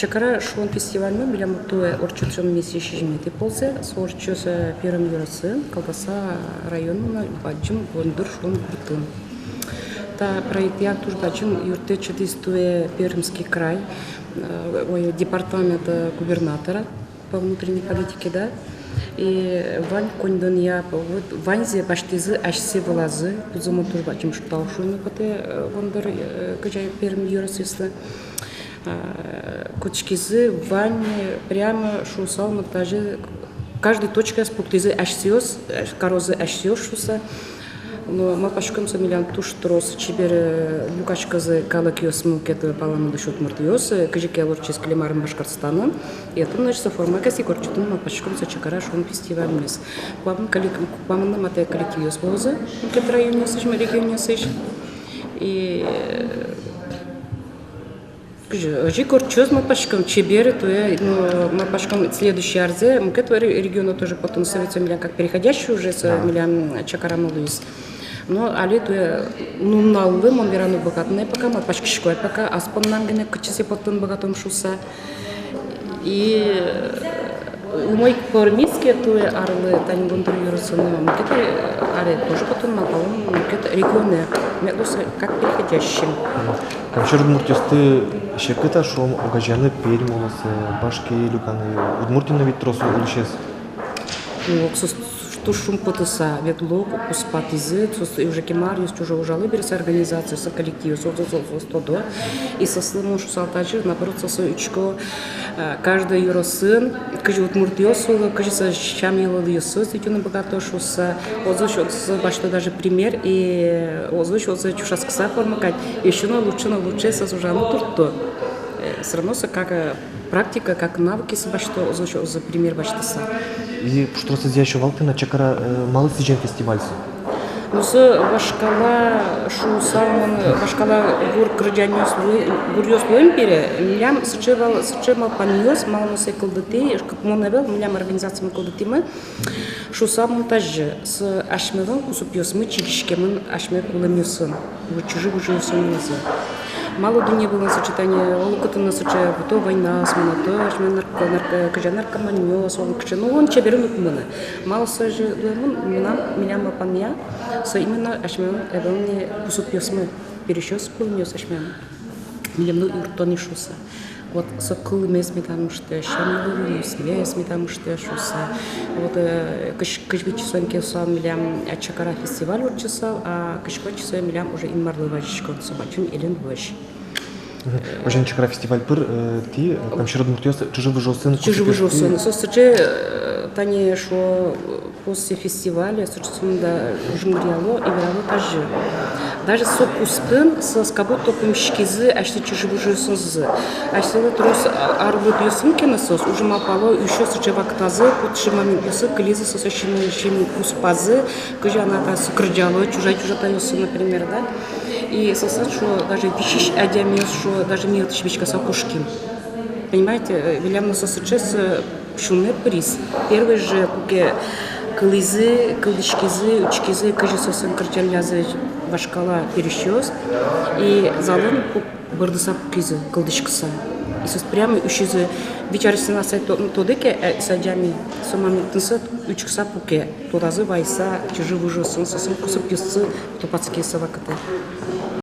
чакара шон фестивальме билям туе орчучун месси шижмети ползе сорчус первым юрасы колбаса районуна баджим гондур шон бутын. Та проект я туж баджим юрте чудистуе Пермский край, департамент губернатора по внутренней политике, да. И Вань кондон я Ваньзе баштизы ашси влазы тузуму туж баджим штал шуны коте гондур качай Перм юрасыста. Кучкизы Вань прямо шусал монтажи каждой точкой спуктизы ашсиос корозы ашсиос шуса. Но мы пошкомся миллион туш трос чибер люкашказы калакиос мукет паламы шут мартиос кожике лорчес климаром Башкортостана. И это значит форма каси корчутун мы пошкомся чакара шон фестиваль мис. Куам коллектив куам на мате коллективиос лозы мукет районе сыш регионе сыш. И Жикорчуз мы пашком чеберы, то я, мы пашком следующий арзе, мы к этому региону тоже потом советуем миллион как переходящий уже с миллион чакарамулуис. Но али то я наллы мы мирану богатные пока мы пашкишкой пока аспоннан гене кучиси потом богатом шуса и мой формистский то я арлы таньгонтур юрусуны мы к этому али тоже потом напалом мы к этому регионы медусы как переходящим. Камчар Удмуртисты шекыта шом огажаны Пермь оласы, башки люканы, Удмуртина вид тросу улышес. Что шум потыса, ветлог, успатизы, уже кемар, есть уже ужалы берется организация, со коллективом, со до, и со слыму шусалтачи, наоборот, со соючко, каждый юросын, каждый удмуртиосу, кажется, щам его льюсу, сетюны богато шуса, озвучь башто даже пример, и озвучь чушаскса формакать, еще на лучше со сужану турто. Все равно как практика, как навыки, башто озвучь за пример баштаса. И что ты здесь валты на чакара малый сижен фестиваль? Ну с башкала шусалман башкала гур крыджаньос гурьос луэмпере милям сычевал паньос малмусе кылдыты как моневел милям организациями кылдытымы шусалман тажы с ашмеван кусупьос мы чигишкемын ашмев кулемьосын чужи сомнезы. Мало дней было сочетание олуката на сочетание, то война с монато, ашмен наркоманьо, солукче, ну он чеберун укмына. Мало сожи меня мапанья, со именно ашмен эвелни кусупьосмы перещёс кулмёс ашмен. Милемну уртони шуса. Вот со кулмес метам что шамилу смеяс метам что шуса. Вот кышбич сонке сам милям чакара фестиваль урчесал, а кышкоч сам милям уже инмарлывачкон собачим элен ваш. Уже чакара фестиваль пыр ти камчар Удмуртиос чуживы жосын. Сосче тани шо после фестиваля сочетunda жумриало и верало тажи. Даже сопуспын с кабут топым шкизы, а что чуживы жосынзы. А что трос арбуд юсынкины сос уже мапало еще сочевактазы, путши момент юсы клизы сосощины щеми куспазы, кожа она та сукрджало чужая юсы, например, да. И сосать, что даже вещи одямес, что даже не отшибичка сокушки. Понимаете, велям на сосочес шумный приз. Первый же куке клизы, кылдышкизы, учкизы, кожа сосын крчалязы башкала перещёс и залын бырдыса кизы кылдышкыса. И сос прямо ушизы вечерсына сайт тодыке садями сомами тынсы учкыса пуке тодазы вайса чужи выжосын сосын кусып юсы топацкие савакаты.